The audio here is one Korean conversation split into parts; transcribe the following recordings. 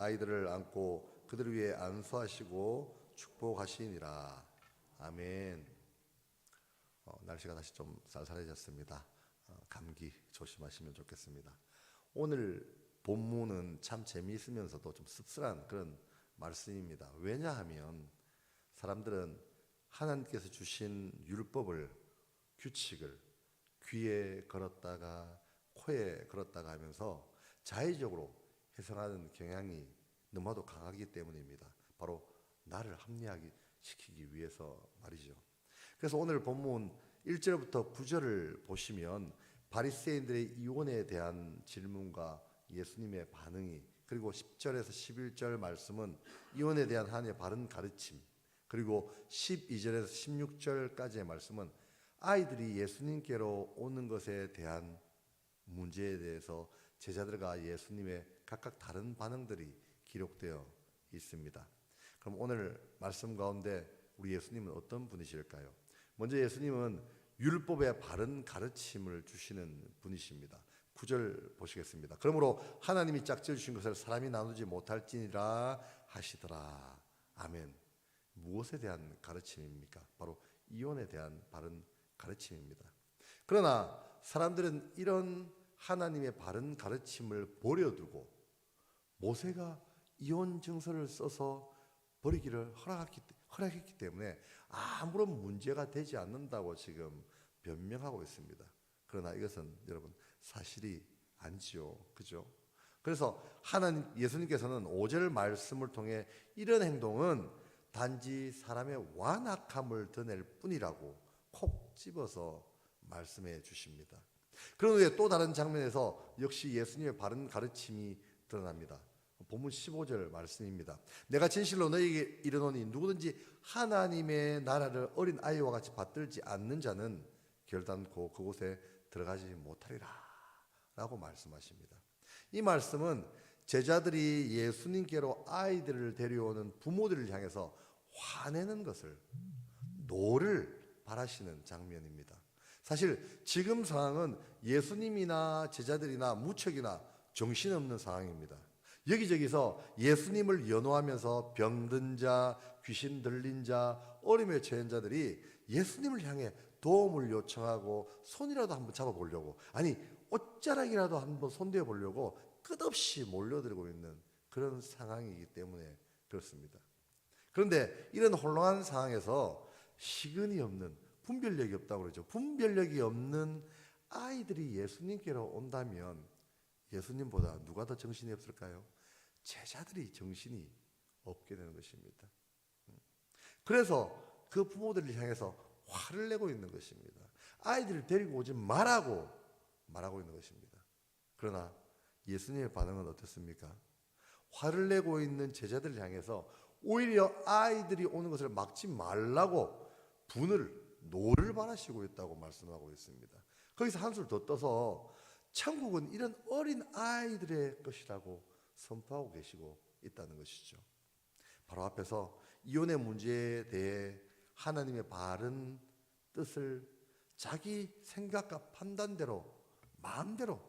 아이들을 안고 그들 위에 안수하시고 축복하시니라. 아멘. 날씨가 다시 좀 쌀쌀해졌습니다. 감기 조심하시면 좋겠습니다. 오늘 본문은 참 재미있으면서도 좀 씁쓸한 그런 말씀입니다. 왜냐하면 사람들은 하나님께서 주신 율법을, 규칙을 귀에 걸었다가 코에 걸었다가 하면서 자의적으로 해석하는 경향이 너무나도 강하기 때문입니다. 바로 나를 합리화시키기 위해서 말이죠. 그래서 오늘 본문 1절부터 9절을 보시면 바리새인들의 이혼에 대한 질문과 예수님의 반응이, 그리고 10절에서 11절 말씀은 이혼에 대한 하나님의 바른 가르침, 그리고 12절에서 16절까지의 말씀은 아이들이 예수님께로 오는 것에 대한 문제에 대해서 제자들과 예수님의 각각 다른 반응들이 기록되어 있습니다. 그럼 오늘 말씀 가운데 우리 예수님은 어떤 분이실까요? 먼저 예수님은 율법의 바른 가르침을 주시는 분이십니다. 9절 보시겠습니다. 그러므로 하나님이 짝지어 주신 것을 사람이 나누지 못할지니라 하시더라. 아멘. 무엇에 대한 가르침입니까? 바로 이혼에 대한 바른 가르침입니다. 그러나 사람들은 이런 하나님의 바른 가르침을 버려두고 모세가 이혼 증서를 써서 버리기를 허락했기 때문에 아무런 문제가 되지 않는다고 지금 변명하고 있습니다. 그러나 이것은 여러분 사실이 아니지요. 그죠? 그래서 예수님께서는 5절 말씀을 통해 이런 행동은 단지 사람의 완악함을 드러낼 뿐이라고 콕 집어서 말씀해 주십니다. 그런 후에 또 다른 장면에서 역시 예수님의 바른 가르침이 드러납니다. 본문 15절 말씀입니다. 내가 진실로 너희에게 이르노니 누구든지 하나님의 나라를 어린 아이와 같이 받들지 않는 자는 결단코 그곳에 들어가지 못하리라 라고 말씀하십니다. 이 말씀은 제자들이 예수님께로 아이들을 데려오는 부모들을 향해서 화내는 것을, 노를 바라시는 장면입니다. 사실 지금 상황은 예수님이나 제자들이나 무척이나 정신없는 상황입니다. 여기저기서 예수님을 연호하면서 병든 자, 귀신 들린 자, 어림에 처한 자들이 예수님을 향해 도움을 요청하고 손이라도 한번 잡아보려고, 아니 옷자락이라도 한번 손대어 보려고 끝없이 몰려들고 있는 그런 상황이기 때문에 그렇습니다. 그런데 이런 혼란한 상황에서 시근이 없는, 분별력이 없다고 그러죠. 분별력이 없는 아이들이 예수님께로 온다면 예수님보다 누가 더 정신이 없을까요? 제자들이 정신이 없게 되는 것입니다. 그래서 그 부모들을 향해서 화를 내고 있는 것입니다. 아이들을 데리고 오지 말라고 말하고 있는 것입니다. 그러나 예수님의 반응은 어떻습니까? 화를 내고 있는 제자들을 향해서 오히려 아이들이 오는 것을 막지 말라고 노를 바라시고 있다고 말씀하고 있습니다. 거기서 한술 더 떠서 천국은 이런 어린 아이들의 것이라고 선포하고 계시고 있다는 것이죠. 바로 앞에서 이혼의 문제에 대해 하나님의 바른 뜻을 자기 생각과 판단대로 마음대로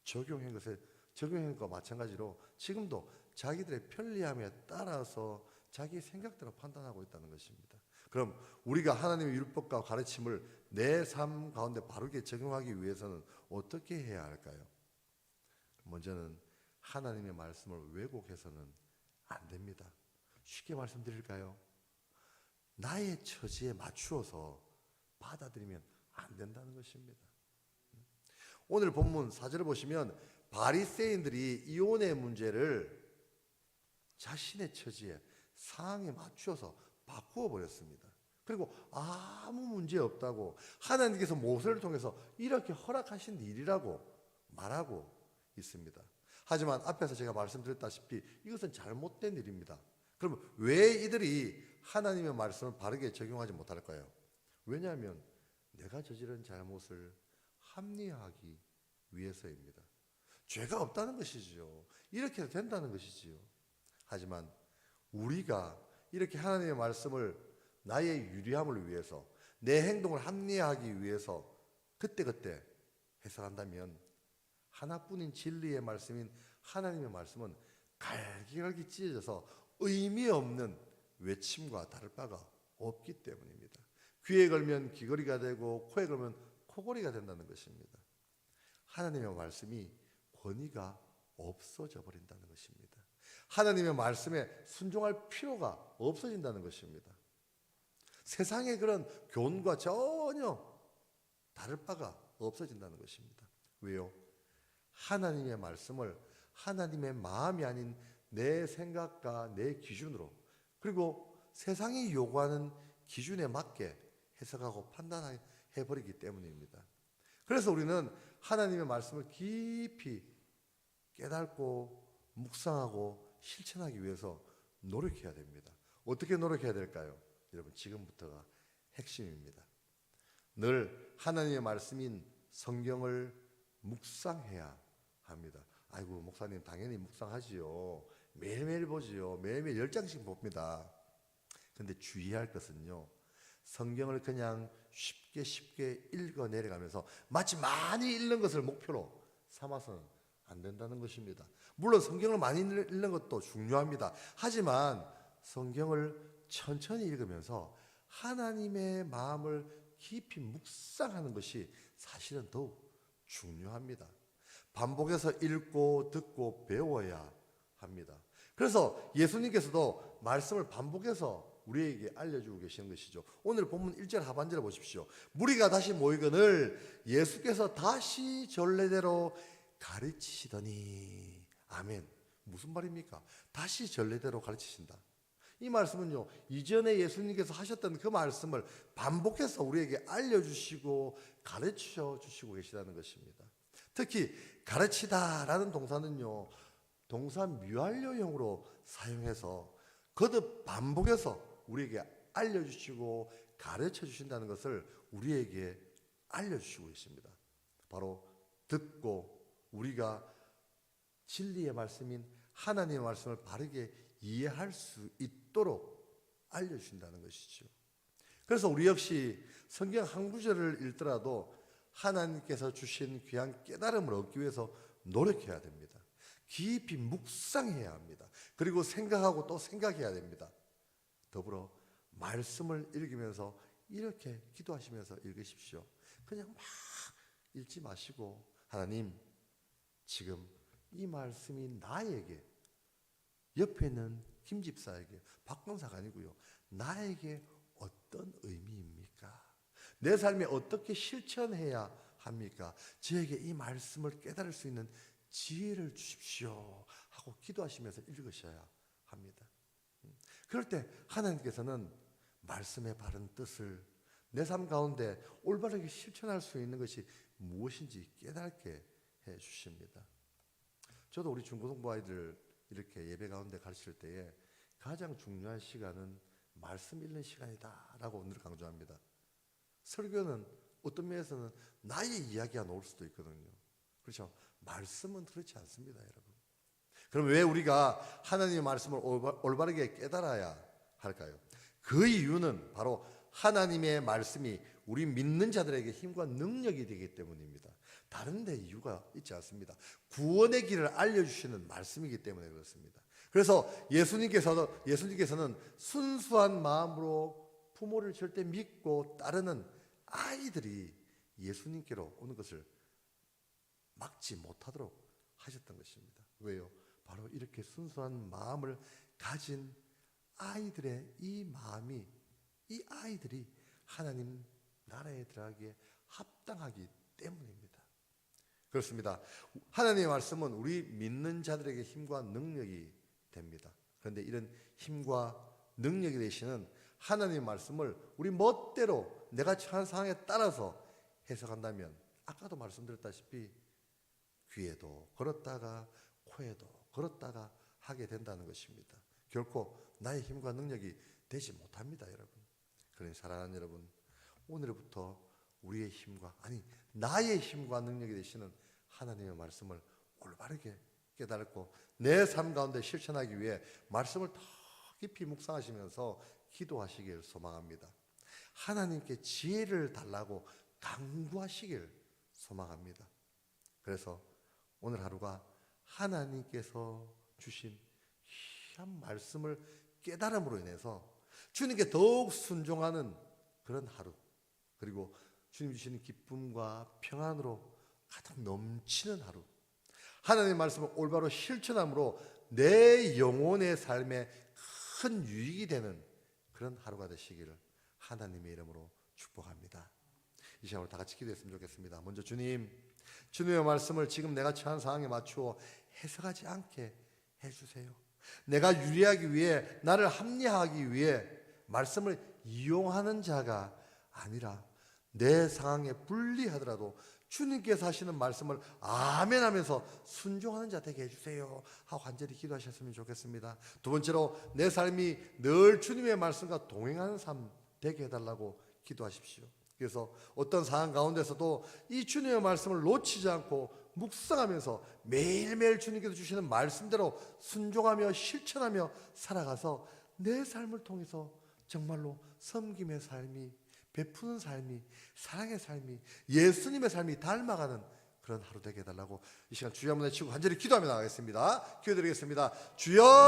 적용한 것과 마찬가지로 지금도 자기들의 편리함에 따라서 자기 생각대로 판단하고 있다는 것입니다. 그럼 우리가 하나님의 율법과 가르침을 내 삶 가운데 바르게 적용하기 위해서는 어떻게 해야 할까요? 먼저는 하나님의 말씀을 왜곡해서는 안 됩니다. 쉽게 말씀드릴까요? 나의 처지에 맞추어서 받아들이면 안 된다는 것입니다. 오늘 본문 4절을 보시면 바리새인들이 이혼의 문제를 자신의 처지에, 상황에 맞추어서 바꾸어 버렸습니다. 그리고 아무 문제 없다고, 하나님께서 모세를 통해서 이렇게 허락하신 일이라고 말하고 있습니다. 하지만 앞에서 제가 말씀드렸다시피 이것은 잘못된 일입니다. 그럼 왜 이들이 하나님의 말씀을 바르게 적용하지 못할까요? 왜냐하면 내가 저지른 잘못을 합리화하기 위해서입니다. 죄가 없다는 것이지요. 이렇게 해도 된다는 것이지요. 하지만 우리가 이렇게 하나님의 말씀을 나의 유리함을 위해서, 내 행동을 합리화하기 위해서 그때그때 해석한다면 하나뿐인 진리의 말씀인 하나님의 말씀은 갈기갈기 찢어져서 의미 없는 외침과 다를 바가 없기 때문입니다. 귀에 걸면 귀걸이가 되고 코에 걸면 코걸이가 된다는 것입니다. 하나님의 말씀이 권위가 없어져 버린다는 것입니다. 하나님의 말씀에 순종할 필요가 없어진다는 것입니다. 세상의 그런 교훈과 전혀 다를 바가 없어진다는 것입니다. 왜요? 하나님의 말씀을 하나님의 마음이 아닌 내 생각과 내 기준으로, 그리고 세상이 요구하는 기준에 맞게 해석하고 판단해버리기 때문입니다. 그래서 우리는 하나님의 말씀을 깊이 깨닫고 묵상하고 실천하기 위해서 노력해야 됩니다. 어떻게 노력해야 될까요? 여러분, 지금부터가 핵심입니다. 늘 하나님의 말씀인 성경을 묵상해야 합니다. 아이고, 목사님 당연히 묵상하지요. 매일매일 보지요. 매일매일 10장씩 봅니다. 근데 주의할 것은요, 성경을 그냥 쉽게 읽어 내려가면서 마치 많이 읽는 것을 목표로 삼아서는 안 된다는 것입니다. 물론 성경을 많이 읽는 것도 중요합니다. 하지만 성경을 천천히 읽으면서 하나님의 마음을 깊이 묵상하는 것이 사실은 더욱 중요합니다. 반복해서 읽고 듣고 배워야 합니다. 그래서 예수님께서도 말씀을 반복해서 우리에게 알려주고 계시는 것이죠. 오늘 본문 1절 하반절을 보십시오. 무리가 다시 모이거늘 예수께서 다시 전례대로 가르치시더니. 아멘. 무슨 말입니까? 다시 전례대로 가르치신다. 이 말씀은요, 이전에 예수님께서 하셨던 그 말씀을 반복해서 우리에게 알려주시고 가르쳐 주시고 계시다는 것입니다. 특히 가르치다라는 동사는요, 동사 미완료형으로 사용해서 거듭 반복해서 우리에게 알려주시고 가르쳐 주신다는 것을 우리에게 알려주시고 있습니다. 바로 듣고 우리가 진리의 말씀인 하나님의 말씀을 바르게 이해할 수 있도록 알려주신다는 것이죠. 그래서 우리 역시 성경 한 구절을 읽더라도 하나님께서 주신 귀한 깨달음을 얻기 위해서 노력해야 됩니다. 깊이 묵상해야 합니다. 그리고 생각하고 또 생각해야 됩니다. 더불어 말씀을 읽으면서 이렇게 기도하시면서 읽으십시오. 그냥 막 읽지 마시고, 하나님, 지금 이 말씀이 나에게, 옆에 있는 김 집사에게, 박 권사가 아니고요, 나에게 어떤 의미입니까? 내 삶에 어떻게 실천해야 합니까? 저에게 이 말씀을 깨달을 수 있는 지혜를 주십시오 하고 기도하시면서 읽으셔야 합니다. 그럴 때 하나님께서는 말씀의 바른 뜻을 내 삶 가운데 올바르게 실천할 수 있는 것이 무엇인지 깨닫게 해 주십니다. 저도 우리 중고등부 아이들 이렇게 예배 가운데 가르칠 때에 가장 중요한 시간은 말씀 읽는 시간이다라고 늘 강조합니다. 설교는 어떤 면에서는 나의 이야기가 나올 수도 있거든요. 그렇죠? 말씀은 그렇지 않습니다, 여러분. 그럼 왜 우리가 하나님의 말씀을 올바르게 깨달아야 할까요? 그 이유는 바로 하나님의 말씀이 우리 믿는 자들에게 힘과 능력이 되기 때문입니다. 다른 데 이유가 있지 않습니다. 구원의 길을 알려주시는 말씀이기 때문에 그렇습니다. 그래서 예수님께서는 순수한 마음으로 부모를 절대 믿고 따르는 아이들이 예수님께로 오는 것을 막지 못하도록 하셨던 것입니다. 왜요? 바로 이렇게 순수한 마음을 가진 아이들의 이 마음이, 이 아이들이 하나님 나라에 들어가기에 합당하기 때문입니다. 그렇습니다. 하나님의 말씀은 우리 믿는 자들에게 힘과 능력이 됩니다. 그런데 이런 힘과 능력이 되시는 하나님의 말씀을 우리 멋대로 내가 처한 상황에 따라서 해석한다면, 아까도 말씀드렸다시피 귀에도 걸었다가 코에도 걸었다가 하게 된다는 것입니다. 결코 나의 힘과 능력이 되지 못합니다, 여러분. 그러니 사랑하는 여러분, 오늘부터 우리의 힘과, 아니 나의 힘과 능력이 되시는 하나님의 말씀을 올바르게 깨닫고 내 삶 가운데 실천하기 위해 말씀을 더 깊이 묵상하시면서 기도하시길 소망합니다. 하나님께 지혜를 달라고 간구하시길 소망합니다. 그래서 오늘 하루가 하나님께서 주신 확실한 말씀을 깨달음으로 인해서 주님께 더욱 순종하는 그런 하루, 그리고 주님 주시는 기쁨과 평안으로 가득 넘치는 하루, 하나님의 말씀을 올바로 실천함으로 내 영혼의 삶에 큰 유익이 되는 그런 하루가 되시기를 하나님의 이름으로 축복합니다. 이 시간을 다 같이 기도했으면 좋겠습니다. 먼저 주님의 말씀을 지금 내가 처한 상황에 맞추어 해석하지 않게 해주세요. 내가 유리하기 위해, 나를 합리화하기 위해 말씀을 이용하는 자가 아니라 내 상황에 불리하더라도 주님께서 하시는 말씀을 아멘 하면서 순종하는 자 되게 해주세요 하고 간절히 기도하셨으면 좋겠습니다. 두 번째로, 내 삶이 늘 주님의 말씀과 동행하는 삶 되게 해달라고 기도하십시오. 그래서 어떤 상황 가운데서도 이 주님의 말씀을 놓치지 않고 묵상하면서 매일매일 주님께서 주시는 말씀대로 순종하며 실천하며 살아가서 내 삶을 통해서 정말로 섬김의 삶이, 베푸는 삶이, 사랑의 삶이, 예수님의 삶이 닮아가는 그런 하루 되게 해달라고 이 시간 주여 한번 외치고 간절히 기도하며 나가겠습니다. 기도드리겠습니다. 주여